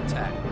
attack.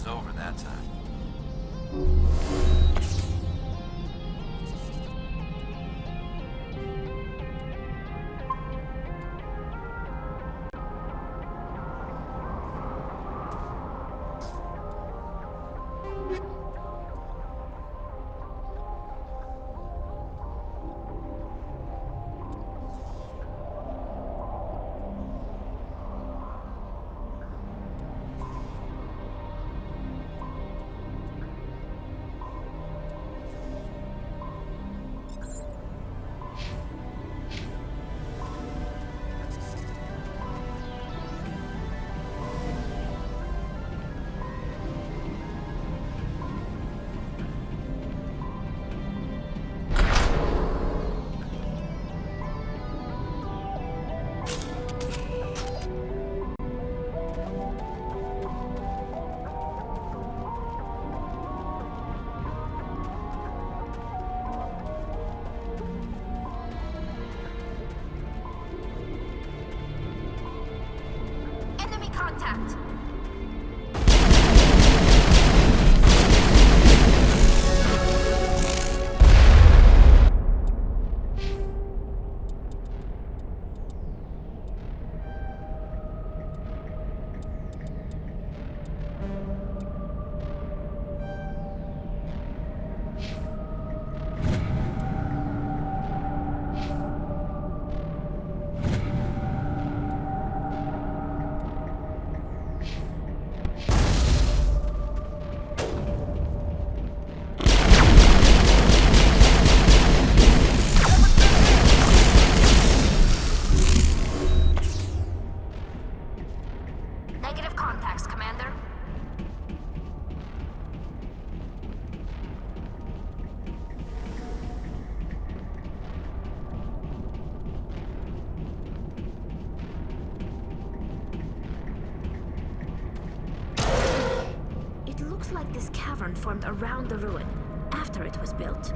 was over that time. Enemy contact! Negative contacts, Commander. It looks like this cavern formed around the ruin, after it was built.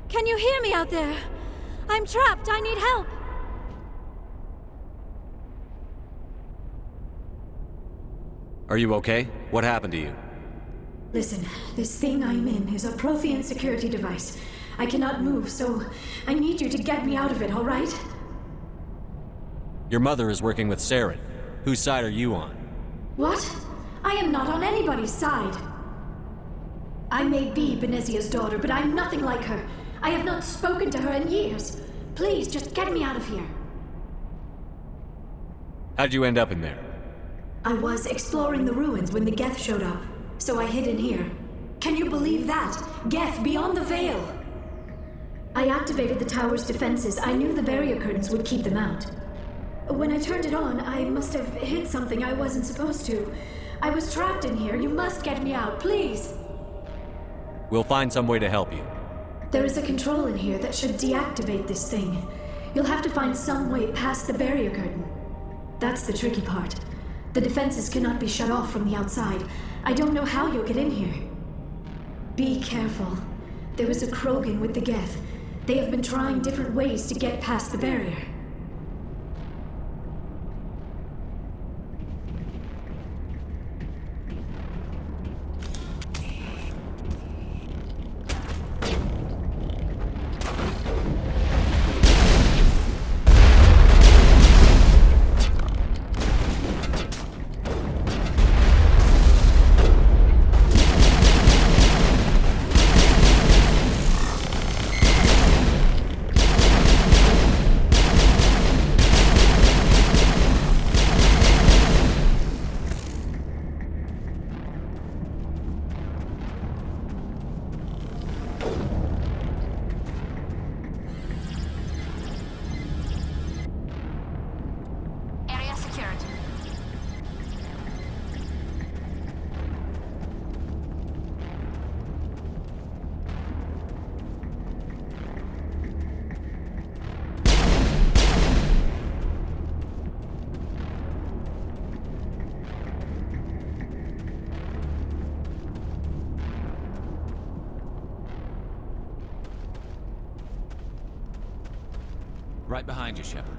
Can you hear me out there? I'm trapped. I need help. Are you okay? What happened to you? Listen, this thing I'm in is a Prothean security device. I cannot move, so I need you to get me out of it, all right? Your mother is working with Saren. Whose side are you on? What? I am not on anybody's side. I may be Benezia's daughter, but I'm nothing like her. I have not spoken to her in years. Please, just get me out of here. How'd you end up in there? I was exploring the ruins when the Geth showed up, so I hid in here. Can you believe that? Geth beyond the veil! I activated the tower's defenses. I knew the barrier curtains would keep them out. When I turned it on, I must have hit something I wasn't supposed to. I was trapped in here. You must get me out, please! We'll find some way to help you. There is a control in here that should deactivate this thing. You'll have to find some way past the barrier curtain. That's the tricky part. The defenses cannot be shut off from the outside. I don't know how you'll get in here. Be careful. There is a Krogan with the Geth. They have been trying different ways to get past the barrier. Right behind you, Shepard.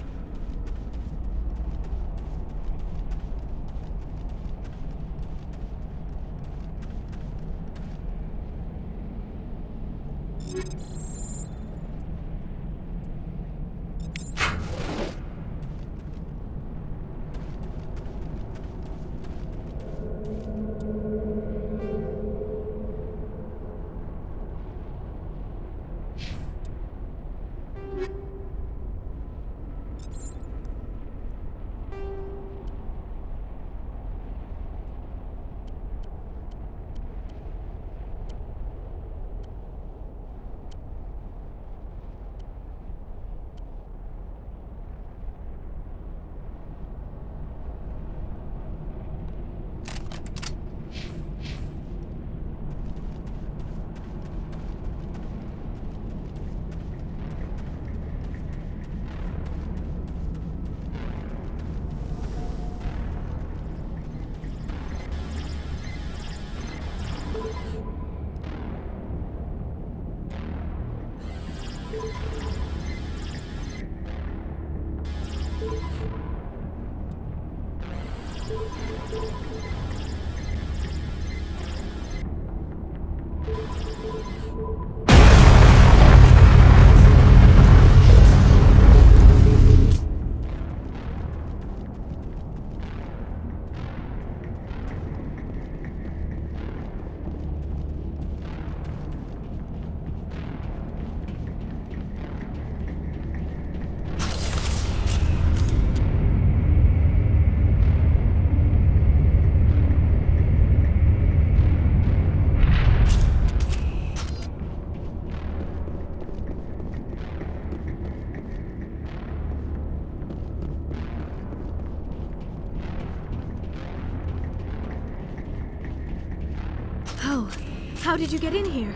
How did you get in here?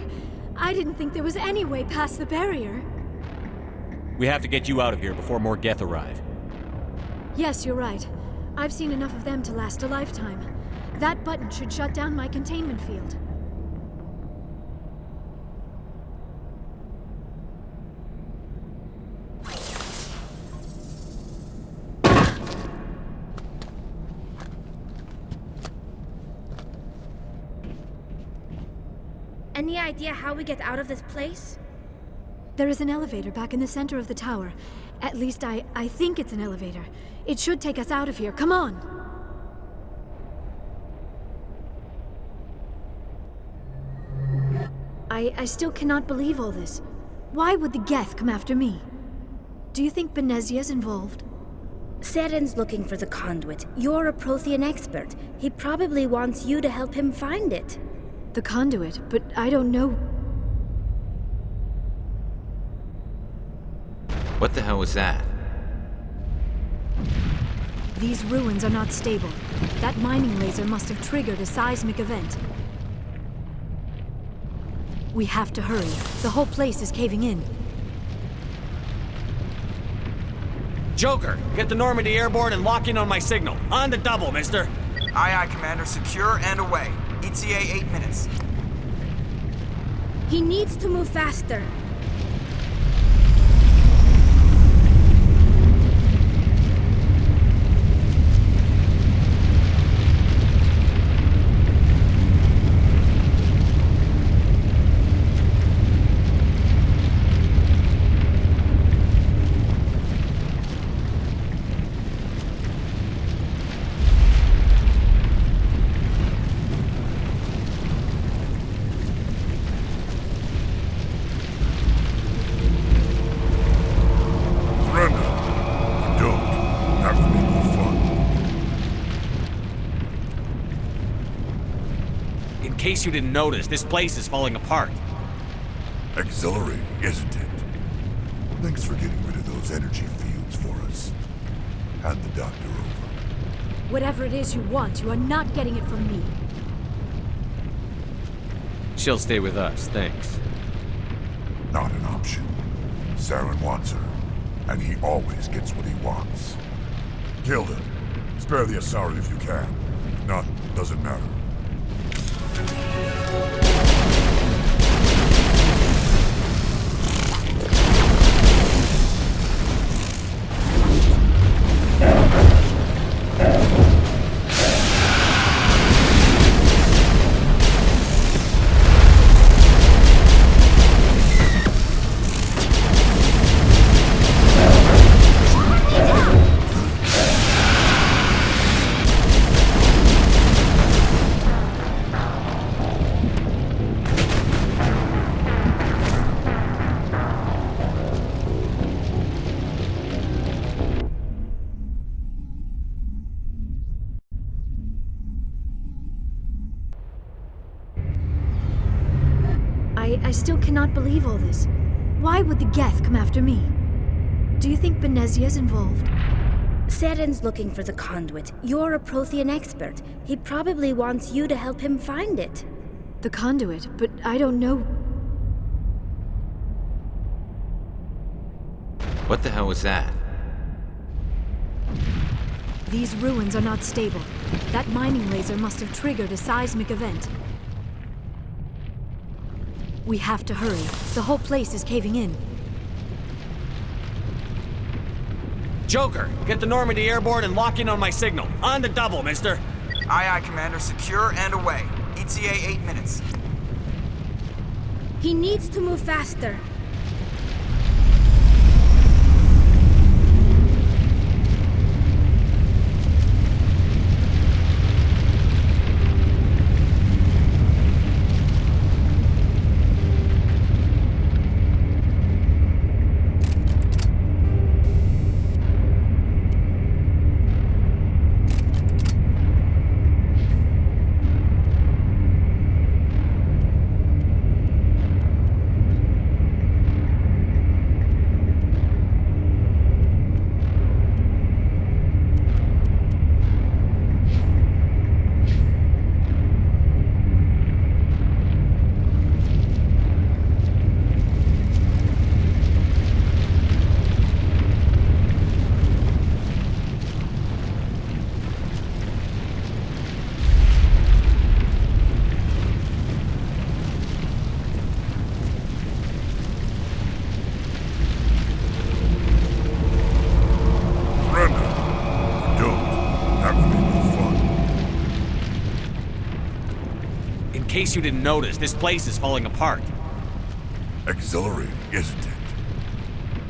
I didn't think there was any way past the barrier. We have to get you out of here before more Geth arrive. Yes, you're right. I've seen enough of them to last a lifetime. That button should shut down my containment field. Any idea how we get out of this place? There is an elevator back in the center of the tower. At least I think it's an elevator. It should take us out of here. Come on! I still cannot believe all this. Why would the Geth come after me? Do you think Benezia's involved? Seren's looking for the conduit. You're a Prothean expert. He probably wants you to help him find it. The conduit, but I don't know. What the hell was that? These ruins are not stable. That mining laser must have triggered a seismic event. We have to hurry. The whole place is caving in. Joker, get the Normandy airborne and lock in on my signal. On the double, mister. Aye, aye, Commander. Secure and away. ETA 8 minutes. He needs to move faster. In case you didn't notice, this place is falling apart. Exhilarating, isn't it? Thanks for getting rid of those energy fields for us. Hand the doctor over. Whatever it is you want, you are not getting it from me. She'll stay with us, thanks. Not an option. Saren wants her, and he always gets what he wants. Kill her. Spare the Asari if you can. If not, doesn't matter. I still cannot believe all this. Why would the Geth come after me? Do you think Benezia's involved? Seren's looking for the conduit. You're a Prothean expert. He probably wants you to help him find it. The conduit, but I don't know. What the hell was that? These ruins are not stable. That mining laser must have triggered a seismic event. We have to hurry. The whole place is caving in. Joker, get the Normandy airborne and lock in on my signal. On the double, mister. Aye, aye, Commander. Secure and away. ETA 8 minutes. He needs to move faster. In case you didn't notice, this place is falling apart. Exhilarating, isn't it?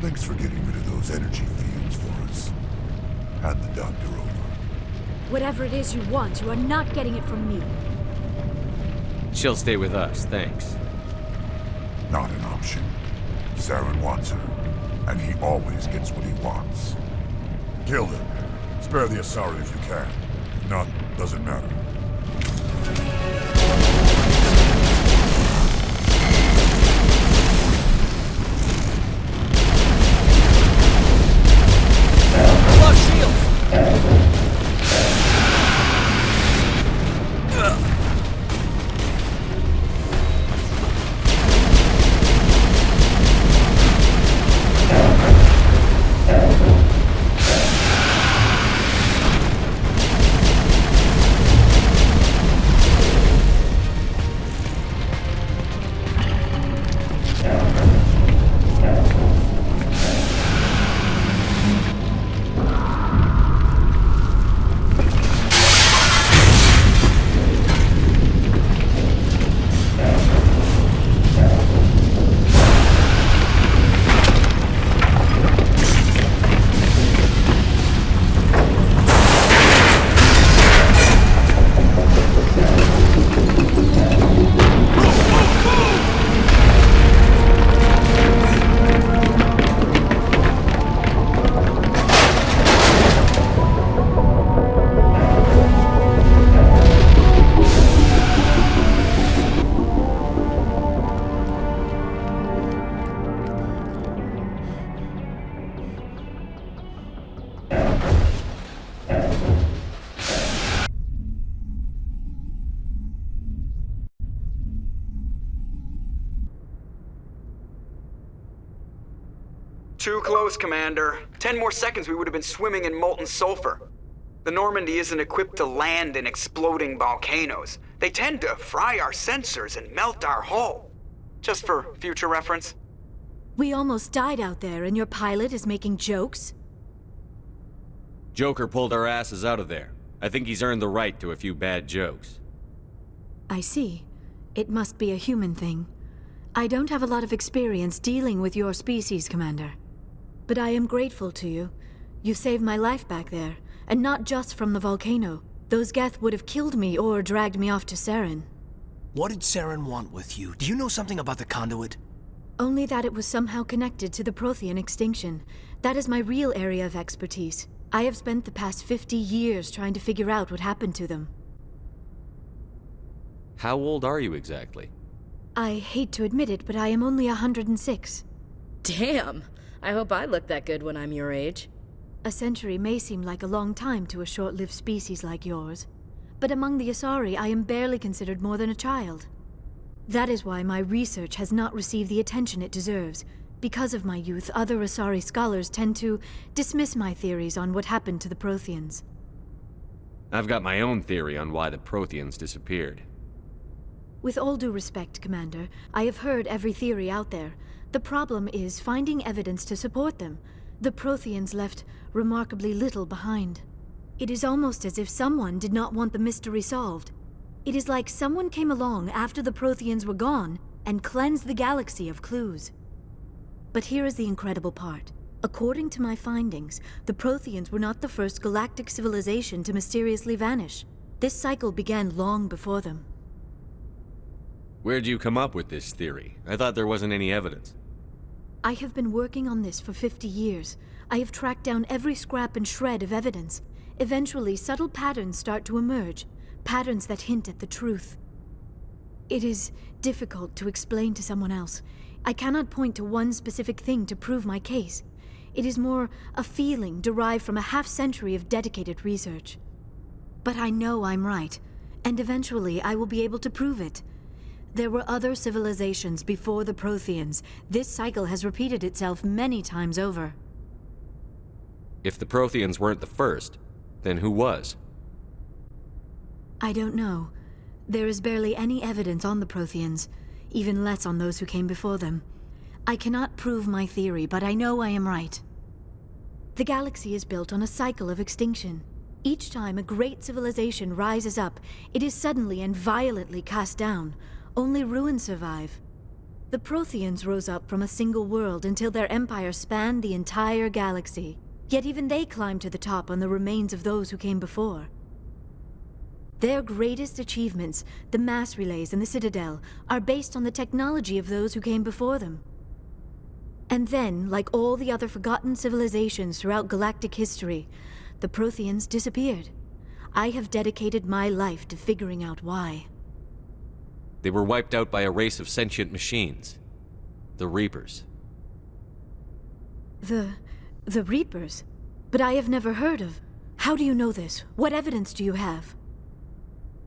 Thanks for getting rid of those energy fields for us. Hand the doctor over. Whatever it is you want, you are not getting it from me. She'll stay with us, thanks. Not an option. Saren wants her, and he always gets what he wants. Kill him. Spare the Asari if you can. If not, doesn't matter. Lock shield! Too close, Commander. 10 more seconds we would have been swimming in molten sulfur. The Normandy isn't equipped to land in exploding volcanoes. They tend to fry our sensors and melt our hull. Just for future reference. We almost died out there, and your pilot is making jokes? Joker pulled our asses out of there. I think he's earned the right to a few bad jokes. I see. It must be a human thing. I don't have a lot of experience dealing with your species, Commander. But I am grateful to you. You saved my life back there, and not just from the volcano. Those Geth would have killed me or dragged me off to Saren. What did Saren want with you? Do you know something about the conduit? Only that it was somehow connected to the Prothean extinction. That is my real area of expertise. I have spent the past 50 years trying to figure out what happened to them. How old are you exactly? I hate to admit it, but I am only 106. Damn! I hope I look that good when I'm your age. A century may seem like a long time to a short-lived species like yours, but among the Asari I am barely considered more than a child. That is why my research has not received the attention it deserves. Because of my youth, other Asari scholars tend to dismiss my theories on what happened to the Protheans. I've got my own theory on why the Protheans disappeared. With all due respect, Commander, I have heard every theory out there. The problem is finding evidence to support them. The Protheans left remarkably little behind. It is almost as if someone did not want the mystery solved. It is like someone came along after the Protheans were gone and cleansed the galaxy of clues. But here is the incredible part. According to my findings, the Protheans were not the first galactic civilization to mysteriously vanish. This cycle began long before them. Where'd you come up with this theory? I thought there wasn't any evidence. I have been working on this for 50 years. I have tracked down every scrap and shred of evidence. Eventually, subtle patterns start to emerge, patterns that hint at the truth. It is difficult to explain to someone else. I cannot point to one specific thing to prove my case. It is more a feeling derived from a half-century of dedicated research. But I know I'm right, and eventually I will be able to prove it. There were other civilizations before the Protheans. This cycle has repeated itself many times over. If the Protheans weren't the first, then who was? I don't know. There is barely any evidence on the Protheans, even less on those who came before them. I cannot prove my theory, but I know I am right. The galaxy is built on a cycle of extinction. Each time a great civilization rises up, it is suddenly and violently cast down. Only ruins survive. The Protheans rose up from a single world until their empire spanned the entire galaxy. Yet even they climbed to the top on the remains of those who came before. Their greatest achievements, the mass relays and the Citadel, are based on the technology of those who came before them. And then, like all the other forgotten civilizations throughout galactic history, the Protheans disappeared. I have dedicated my life to figuring out why. They were wiped out by a race of sentient machines. The Reapers. The Reapers? But I have never heard of. How do you know this? What evidence do you have?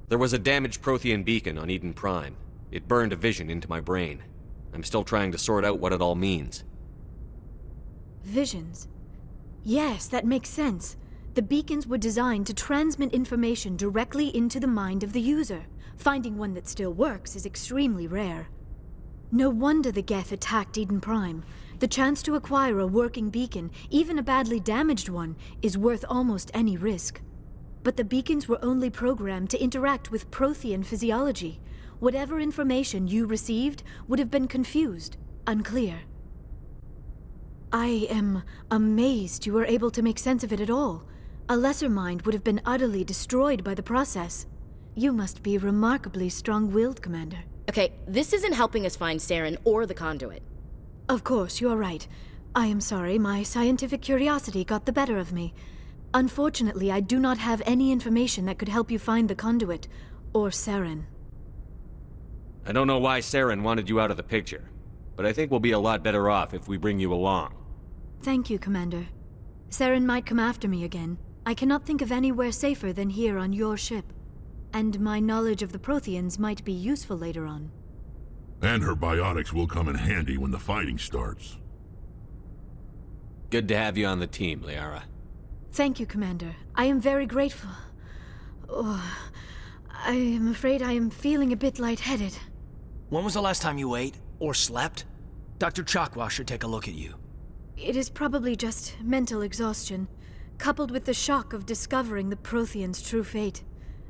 There was a damaged Prothean beacon on Eden Prime. It burned a vision into my brain. I'm still trying to sort out what it all means. Visions? Yes, that makes sense. The beacons were designed to transmit information directly into the mind of the user. Finding one that still works is extremely rare. No wonder the Geth attacked Eden Prime. The chance to acquire a working beacon, even a badly damaged one, is worth almost any risk. But the beacons were only programmed to interact with Prothean physiology. Whatever information you received would have been confused, unclear. I am amazed you were able to make sense of it at all. A lesser mind would have been utterly destroyed by the process. You must be remarkably strong-willed, Commander. Okay, this isn't helping us find Saren or the conduit. Of course, you are right. I am sorry, my scientific curiosity got the better of me. Unfortunately, I do not have any information that could help you find the conduit, or Saren. I don't know why Saren wanted you out of the picture, but I think we'll be a lot better off if we bring you along. Thank you, Commander. Saren might come after me again. I cannot think of anywhere safer than here on your ship. And my knowledge of the Protheans might be useful later on. And her biotics will come in handy when the fighting starts. Good to have you on the team, Liara. Thank you, Commander. I am very grateful. Oh, I am afraid I am feeling a bit lightheaded. When was the last time you ate or slept? Dr. Chakwa should take a look at you. It is probably just mental exhaustion, coupled with the shock of discovering the Protheans' true fate.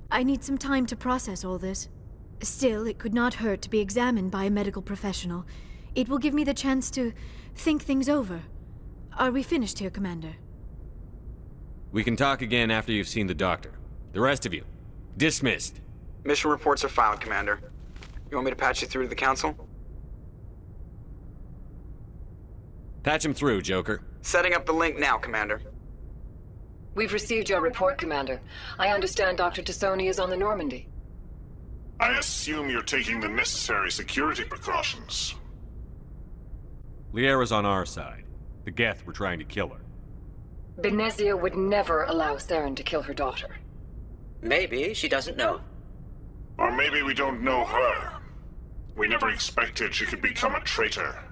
I need some time to process all this. Still, it could not hurt to be examined by a medical professional. It will give me the chance to think things over. Are we finished here, Commander? We can talk again after you've seen the doctor. The rest of you, dismissed. Mission reports are filed, Commander. You want me to patch you through to the Council? Patch him through, Joker. Setting up the link now, Commander. We've received your report, Commander. I understand Dr. Tassoni is on the Normandy. I assume you're taking the necessary security precautions. Liara's on our side. The Geth were trying to kill her. Benezia would never allow Saren to kill her daughter. Maybe she doesn't know. Or maybe we don't know her. We never expected she could become a traitor.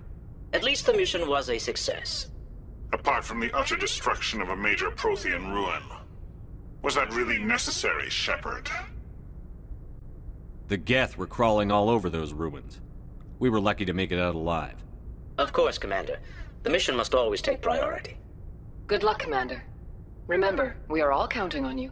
At least the mission was a success. Apart from the utter destruction of a major Prothean ruin. Was that really necessary, Shepard? The Geth were crawling all over those ruins. We were lucky to make it out alive. Of course, Commander. The mission must always take priority. Good luck, Commander. Remember, we are all counting on you.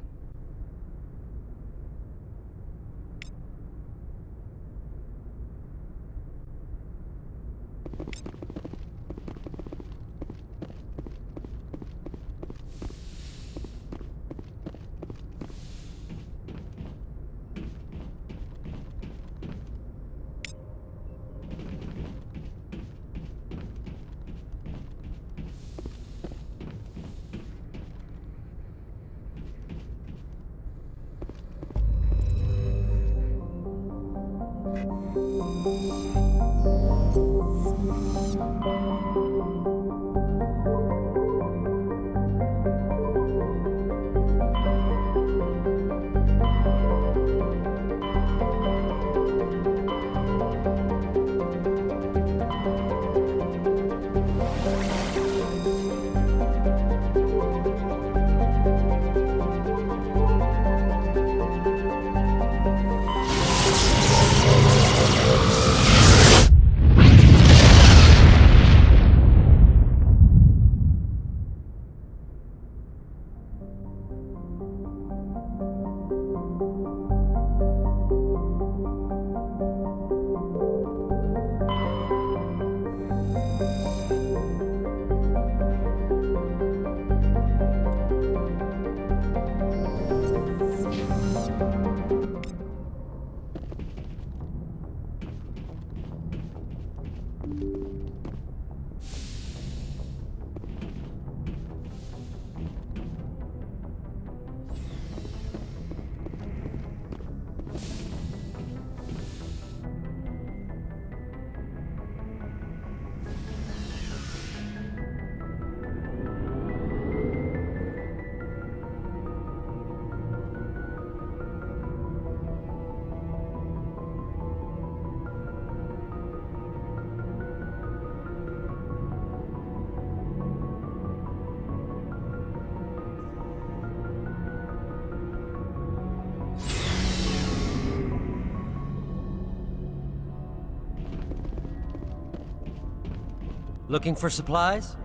Looking for supplies?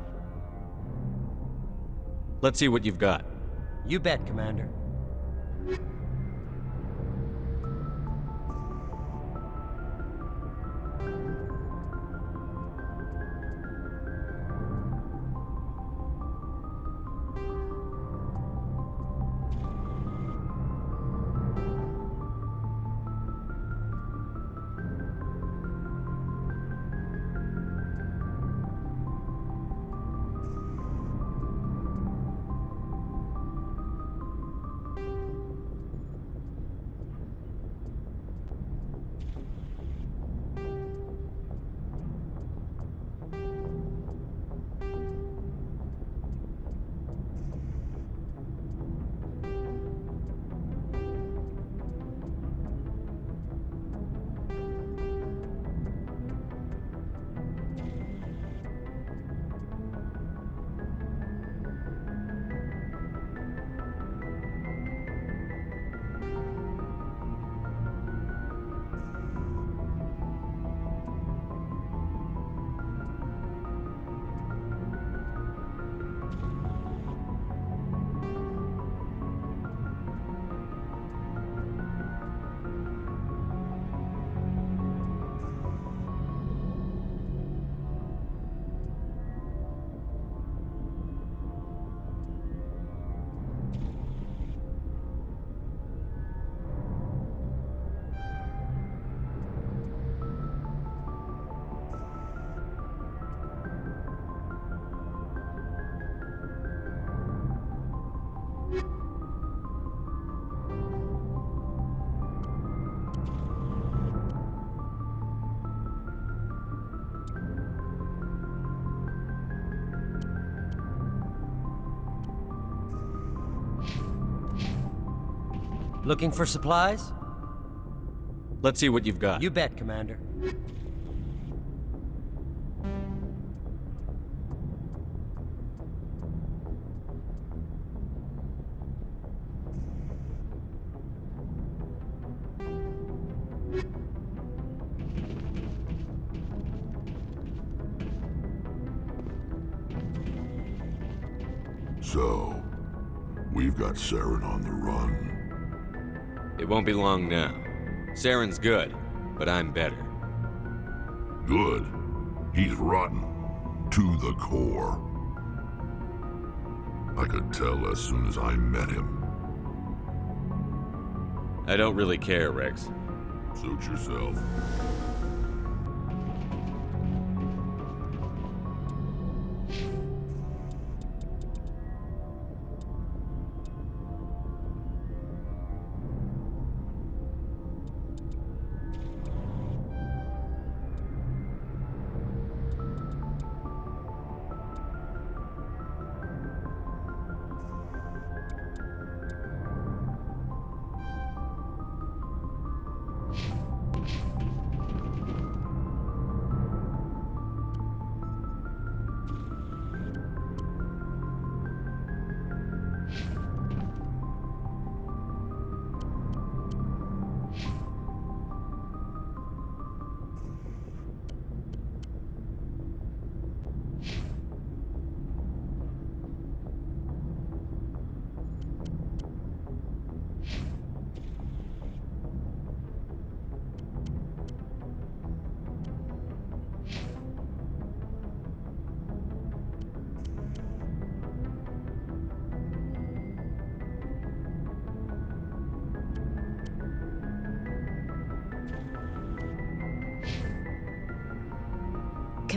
Let's see what you've got. You bet, Commander. Looking for supplies? Let's see what you've got. You bet, Commander. So, we've got Saren on the run. It won't be long now. Saren's good, but I'm better. Good. He's rotten. To the core. I could tell as soon as I met him. I don't really care, Rex. Suit yourself.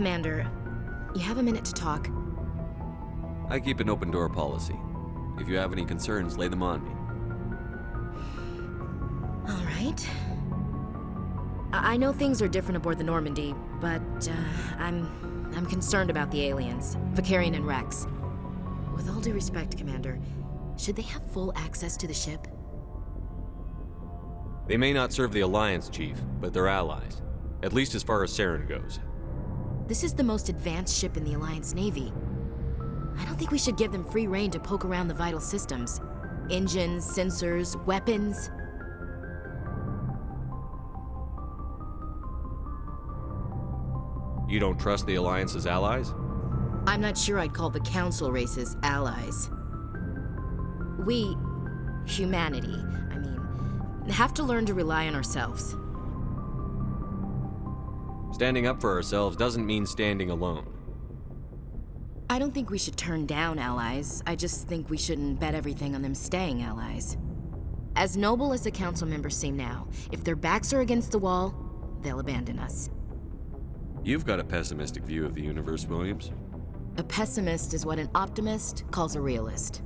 Commander, you have a minute to talk? I keep an open door policy. If you have any concerns, lay them on me. All right. I know things are different aboard the Normandy, but I'm concerned about the aliens, Vicarian and Rex. With all due respect, Commander, should they have full access to the ship? They may not serve the Alliance, Chief, but they're allies. At least as far as Saren goes. This is the most advanced ship in the Alliance Navy. I don't think we should give them free rein to poke around the vital systems. Engines, sensors, weapons. You don't trust the Alliance's allies? I'm not sure I'd call the Council races allies. We, humanity, have to learn to rely on ourselves. Standing up for ourselves doesn't mean standing alone. I don't think we should turn down allies. I just think we shouldn't bet everything on them staying allies. As noble as the Council members seem now, if their backs are against the wall, they'll abandon us. You've got a pessimistic view of the universe, Williams. A pessimist is what an optimist calls a realist.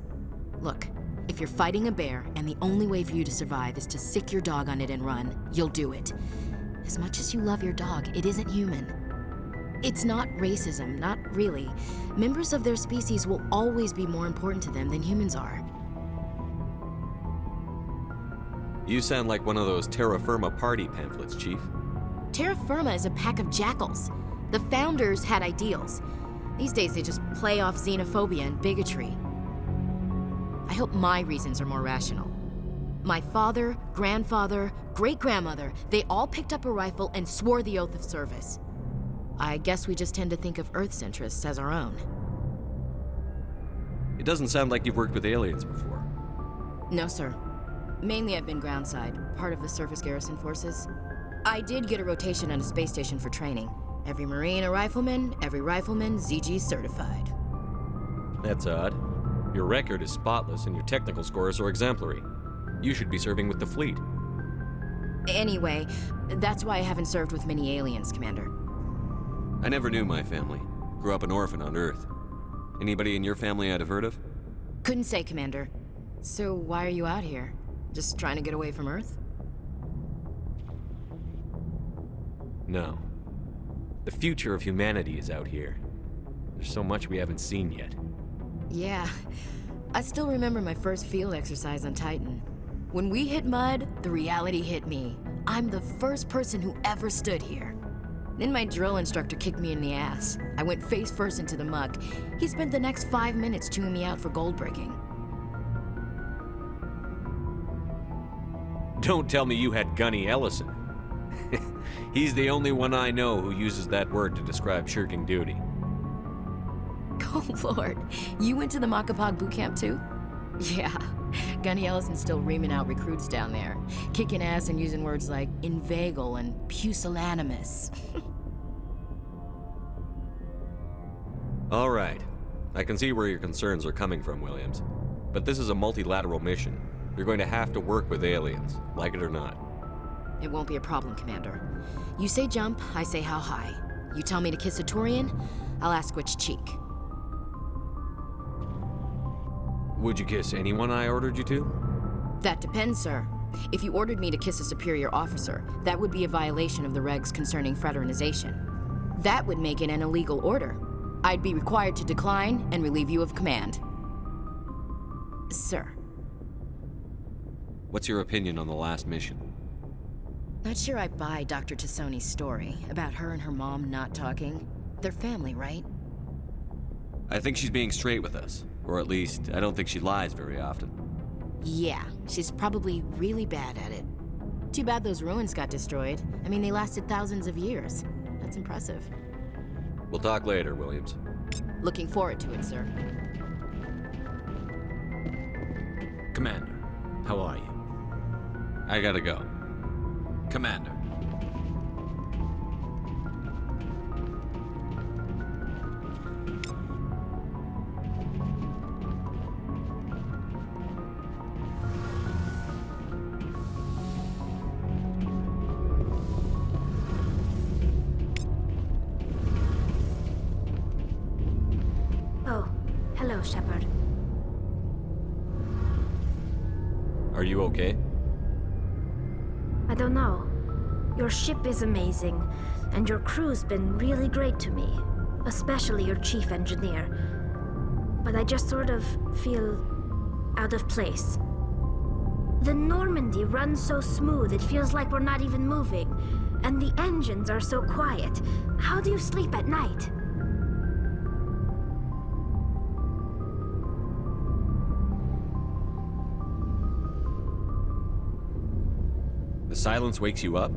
Look, if you're fighting a bear and the only way for you to survive is to sick your dog on it and run, you'll do it. As much as you love your dog, it isn't human. It's not racism, not really. Members of their species will always be more important to them than humans are. You sound like one of those terra firma party pamphlets, Chief. Terra firma is a pack of jackals. The founders had ideals. These days they just play off xenophobia and bigotry. I hope my reasons are more rational. My father, grandfather, great-grandmother, they all picked up a rifle and swore the oath of service. I guess we just tend to think of Earth's interests as our own. It doesn't sound like you've worked with aliens before. No, sir. Mainly I've been groundside, part of the surface garrison forces. I did get a rotation on a space station for training. Every Marine a rifleman, every rifleman ZG certified. That's odd. Your record is spotless and your technical scores are exemplary. You should be serving with the fleet. Anyway, that's why I haven't served with many aliens, Commander. I never knew my family. Grew up an orphan on Earth. Anybody in your family I'd have heard of? Couldn't say, Commander. So why are you out here? Just trying to get away from Earth? No. The future of humanity is out here. There's so much we haven't seen yet. Yeah. I still remember my first field exercise on Titan. When we hit mud, the reality hit me. I'm the first person who ever stood here. Then my drill instructor kicked me in the ass. I went face first into the muck. He spent the next 5 minutes chewing me out for gold breaking. Don't tell me you had Gunny Ellison. He's the only one I know who uses that word to describe shirking duty. Oh, Lord. You went to the Makapog boot camp, too? Yeah. Gunny Ellison's still reaming out recruits down there. Kicking ass and using words like inveigle and pusillanimous. All right. I can see where your concerns are coming from, Williams. But this is a multilateral mission. You're going to have to work with aliens, like it or not. It won't be a problem, Commander. You say jump, I say how high. You tell me to kiss a Turian, I'll ask which cheek. Would you kiss anyone I ordered you to? That depends, sir. If you ordered me to kiss a superior officer, that would be a violation of the regs concerning fraternization. That would make it an illegal order. I'd be required to decline and relieve you of command. Sir. What's your opinion on the last mission? Not sure I buy Dr. Tassoni's story about her and her mom not talking. They're family, right? I think she's being straight with us. Or at least, I don't think she lies very often. Yeah, she's probably really bad at it. Too bad those ruins got destroyed. I mean, they lasted thousands of years. That's impressive. We'll talk later, Williams. Looking forward to it, sir. Commander, how are you? I gotta go. Commander. Shepard. Are you okay? I don't know. Your ship is amazing, and your crew's been really great to me, especially your chief engineer. But I just sort of feel out of place. The Normandy runs so smooth it feels like we're not even moving, and the engines are so quiet. How do you sleep at night? The silence wakes you up?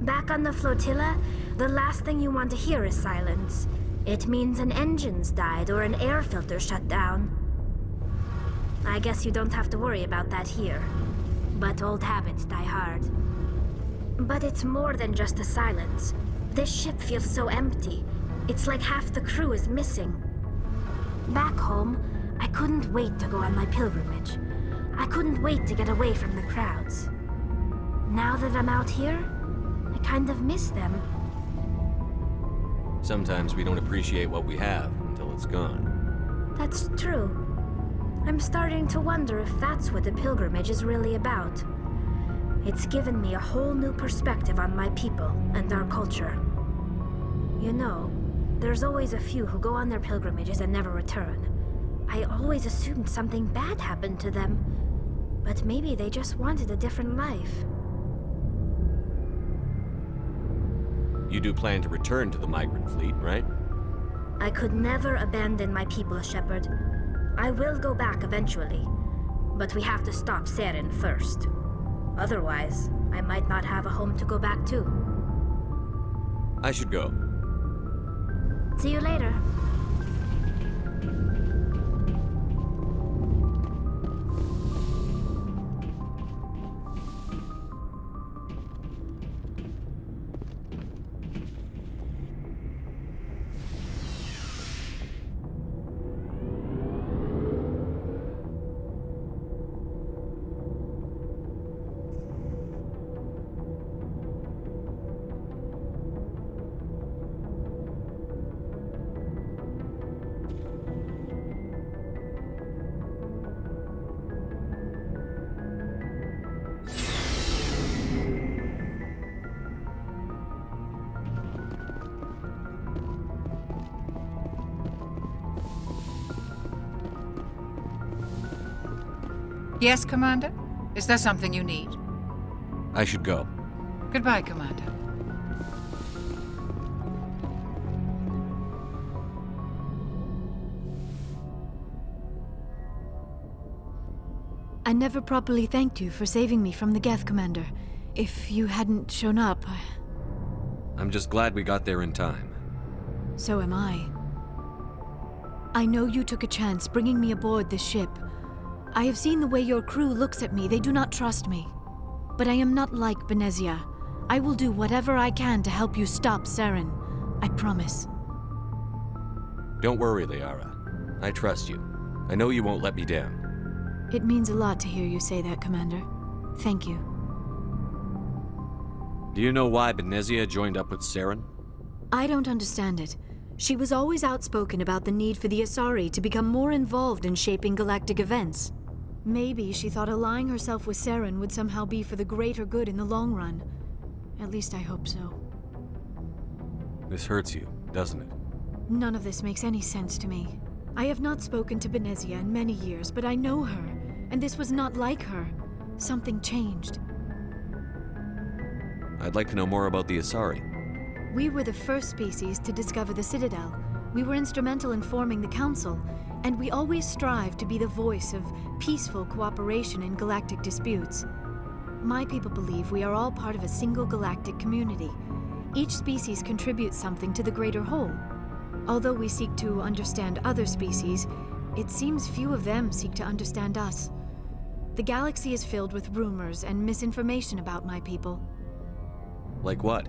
Back on the flotilla, the last thing you want to hear is silence. It means an engine's died or an air filter shut down. I guess you don't have to worry about that here. But old habits die hard. But it's more than just the silence. This ship feels so empty. It's like half the crew is missing. Back home, I couldn't wait to go on my pilgrimage. I couldn't wait to get away from the crowds. Now that I'm out here, I kind of miss them. Sometimes we don't appreciate what we have until it's gone. That's true. I'm starting to wonder if that's what the pilgrimage is really about. It's given me a whole new perspective on my people and our culture. You know, there's always a few who go on their pilgrimages and never return. I always assumed something bad happened to them, but maybe they just wanted a different life. You do plan to return to the migrant fleet, right? I could never abandon my people, Shepard. I will go back eventually, but we have to stop Saren first. Otherwise, I might not have a home to go back to. I should go. See you later. Yes, Commander? Is there something you need? I should go. Goodbye, Commander. I never properly thanked you for saving me from the Geth, Commander. If you hadn't shown up, I'm just glad we got there in time. So am I. I know you took a chance bringing me aboard this ship. I have seen the way your crew looks at me. They do not trust me. But I am not like Benezia. I will do whatever I can to help you stop Saren. I promise. Don't worry, Liara. I trust you. I know you won't let me down. It means a lot to hear you say that, Commander. Thank you. Do you know why Benezia joined up with Saren? I don't understand it. She was always outspoken about the need for the Asari to become more involved in shaping galactic events. Maybe she thought allying herself with Saren would somehow be for the greater good in the long run. At least I hope so. This hurts you, doesn't it? None of this makes any sense to me. I have not spoken to Benezia in many years, but I know her, and this was not like her. Something changed. I'd like to know more about the Asari. We were the first species to discover the Citadel. We were instrumental in forming the Council, and we always strive to be the voice of peaceful cooperation in galactic disputes. My people believe we are all part of a single galactic community. Each species contributes something to the greater whole. Although we seek to understand other species, it seems few of them seek to understand us. The galaxy is filled with rumors and misinformation about my people. Like what?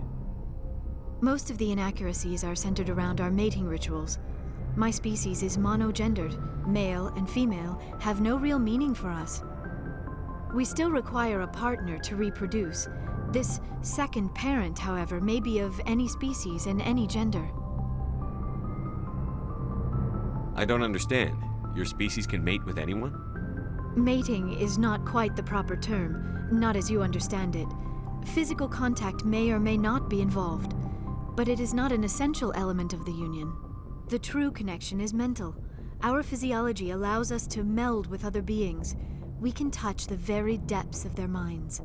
Most of the inaccuracies are centered around our mating rituals. My species is monogendered. Male and female have no real meaning for us. We still require a partner to reproduce. This second parent, however, may be of any species and any gender. I don't understand. Your species can mate with anyone? Mating is not quite the proper term, not as you understand it. Physical contact may or may not be involved, but it is not an essential element of the union. The true connection is mental. Our physiology allows us to meld with other beings. We can touch the very depths of their minds.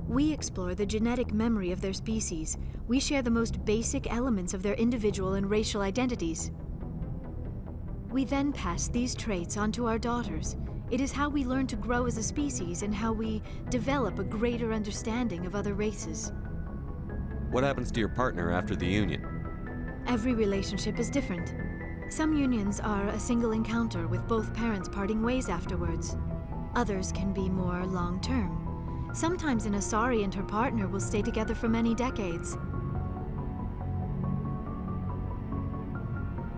We explore the genetic memory of their species. We share the most basic elements of their individual and racial identities. We then pass these traits on to our daughters. It is how we learn to grow as a species and how we develop a greater understanding of other races. What happens to your partner after the union? Every relationship is different. Some unions are a single encounter with both parents parting ways afterwards. Others can be more long-term. Sometimes an Asari and her partner will stay together for many decades.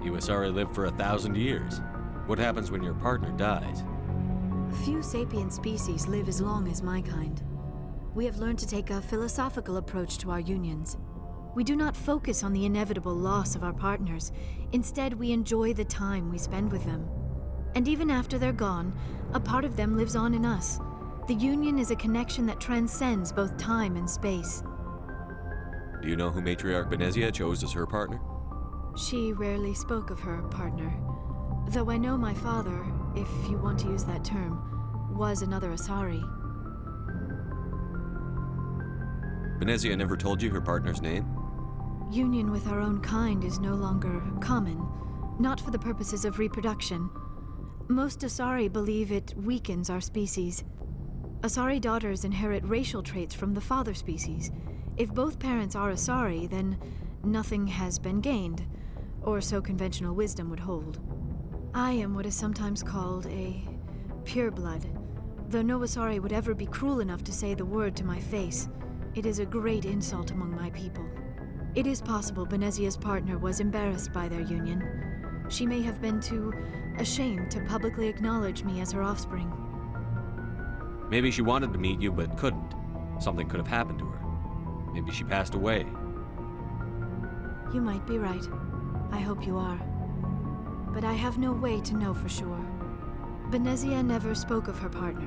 You Asari live for 1,000 years. What happens when your partner dies? Few sapient species live as long as my kind. We have learned to take a philosophical approach to our unions. We do not focus on the inevitable loss of our partners. Instead, we enjoy the time we spend with them. And even after they're gone, a part of them lives on in us. The union is a connection that transcends both time and space. Do you know who Matriarch Benezia chose as her partner? She rarely spoke of her partner. Though I know my father, if you want to use that term, was another Asari. Benezia never told you her partner's name? Union with our own kind is no longer common, not for the purposes of reproduction. Most Asari believe it weakens our species. Asari daughters inherit racial traits from the father species. If both parents are Asari, then nothing has been gained, or so conventional wisdom would hold. I am what is sometimes called a pureblood, though no Asari would ever be cruel enough to say the word to my face. It is a great insult among my people. It is possible Benezia's partner was embarrassed by their union. She may have been too ashamed to publicly acknowledge me as her offspring. Maybe she wanted to meet you but couldn't. Something could have happened to her. Maybe she passed away. You might be right. I hope you are. But I have no way to know for sure. Benezia never spoke of her partner.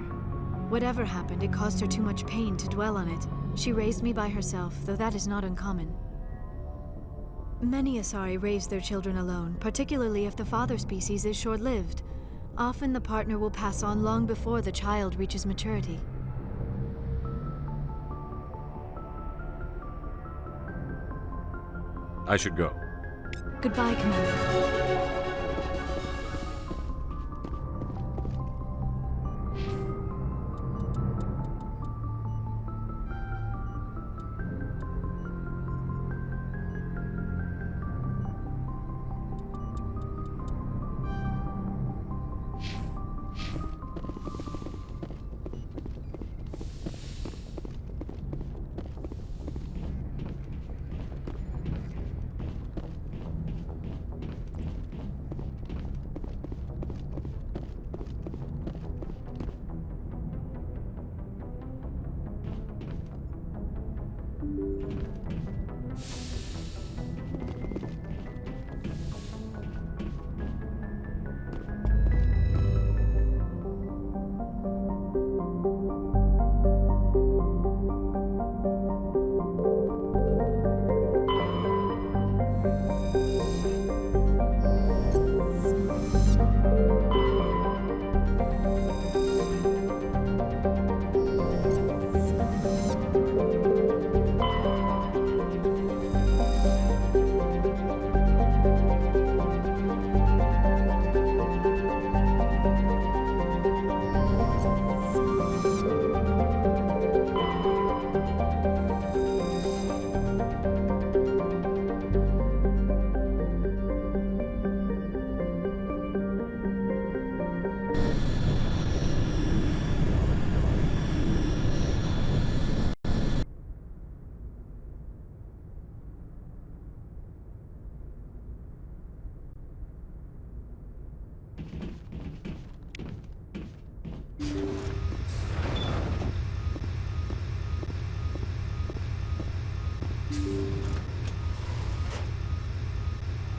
Whatever happened, it caused her too much pain to dwell on it. She raised me by herself, though that is not uncommon. Many Asari raise their children alone, particularly if the father species is short-lived. Often the partner will pass on long before the child reaches maturity. I should go. Goodbye, Commander.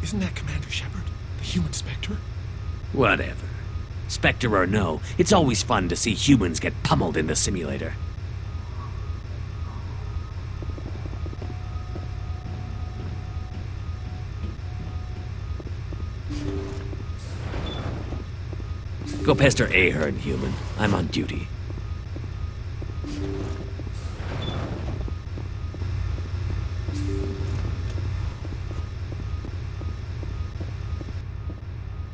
Isn't that Commander Shepard, the human Spectre? Whatever. Spectre or no, it's always fun to see humans get pummeled in the simulator. Go pester Ahern, human. I'm on duty.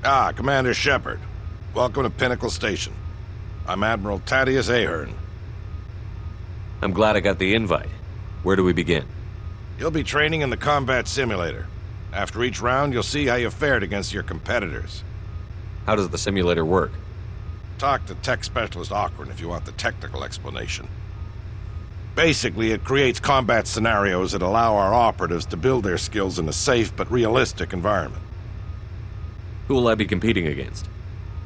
Ah, Commander Shepard. Welcome to Pinnacle Station. I'm Admiral Thaddeus Ahern. I'm glad I got the invite. Where do we begin? You'll be training in the combat simulator. After each round, you'll see how you fared against your competitors. How does the simulator work? Talk to tech specialist Ocran if you want the technical explanation. Basically, it creates combat scenarios that allow our operatives to build their skills in a safe but realistic environment. Who will I be competing against?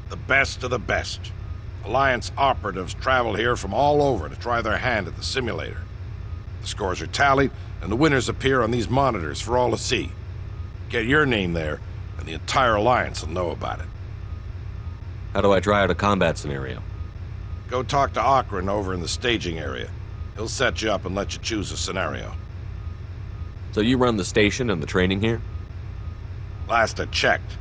The best of the best. Alliance operatives travel here from all over to try their hand at the simulator. The scores are tallied, and the winners appear on these monitors for all to see. Get your name there, and the entire Alliance will know about it. How do I try out a combat scenario? Go talk to Ocran over in the staging area. He'll set you up and let you choose a scenario. So you run the station and the training here? Last I checked.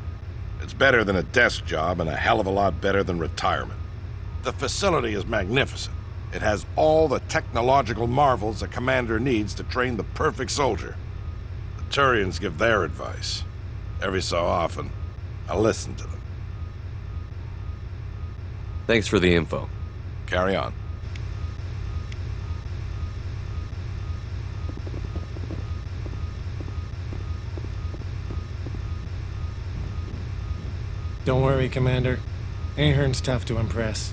It's better than a desk job and a hell of a lot better than retirement. The facility is magnificent. It has all the technological marvels a commander needs to train the perfect soldier. The Turians give their advice. Every so often, I listen to them. Thanks for the info. Carry on. Don't worry, Commander. Ahern's tough to impress.